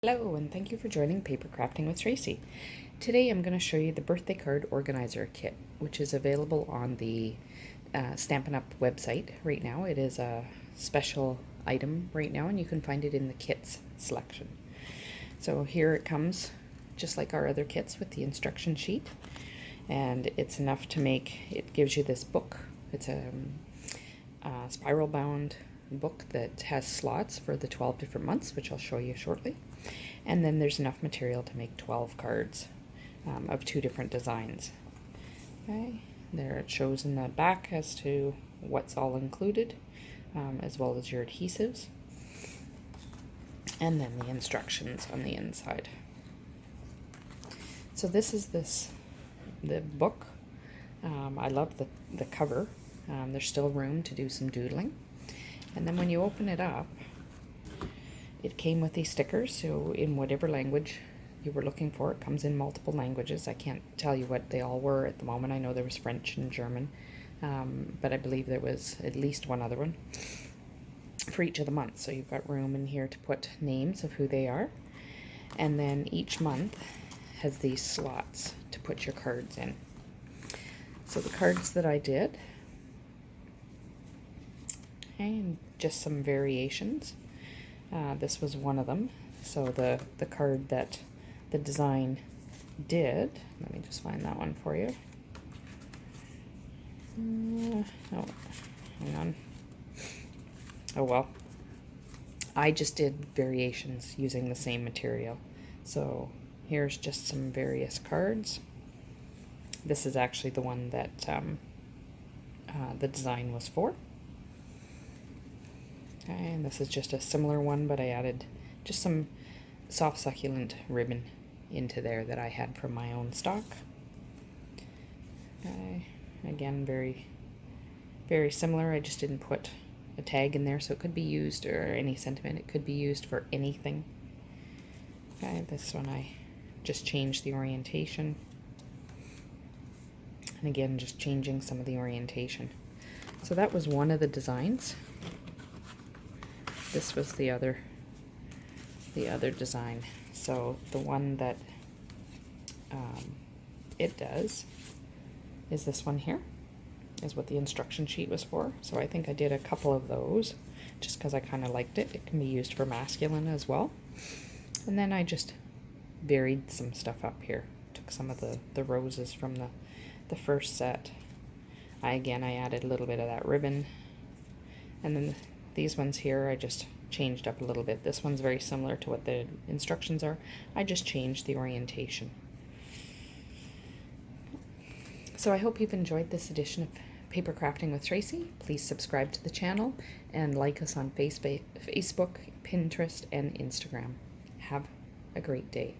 Hello, and thank you for joining Paper Crafting with Tracey. Today I'm going to show you the birthday card organizer kit, which is available on the Stampin' Up website right now. It is a special item right now, and you can find it in the kits section. So here it comes, just like our other kits, with the instruction sheet, and it's enough to make, it gives you this book. It's a spiral bound book that has slots for the 12 different months, which I'll show you shortly. And then there's enough material to make 12 cards of 2 different designs. Okay, there it shows in the back as to what's all included, as well as your adhesives, and then the instructions on the inside. So this is the book. I love the cover. There's still room to do some doodling. And then when you open it up, it came with these stickers, so in whatever language you were looking for. It comes in multiple languages. I can't tell you what they all were at the moment. I know there was French and German, but I believe there was at least one other one for each of the months. So you've got room in here to put names of who they are. And then each month has these slots to put your cards in. So the cards that I did, and just some variations. This was one of them. So the card that the design did, let me just find that one for you. Oh, hang on. Oh well. I just did variations using the same material. So here's just some various cards. This is actually the one that the design was for. Okay, and this is just a similar one, but I added just some soft succulent ribbon into there that I had from my own stock. Okay, again, very similar. I just didn't put a tag in there, so it could be used, or any sentiment, it could be used for anything. Okay, this one I just changed the orientation. And again, just changing some of the orientation. So that was one of the designs. This was the other design. So the one that it does is this one here, is what the instruction sheet was for. So I think I did a couple of those just because I kind of liked it. It can be used for masculine as well. And then I just varied some stuff up here. Took some of the roses from the first set. I added a little bit of that ribbon. And then these ones here I just changed up a little bit. This one's very similar to what the instructions are. I just changed the orientation. So I hope you've enjoyed this edition of Paper Crafting with Tracey. Please subscribe to the channel and like us on Facebook, Pinterest, and Instagram. Have a great day.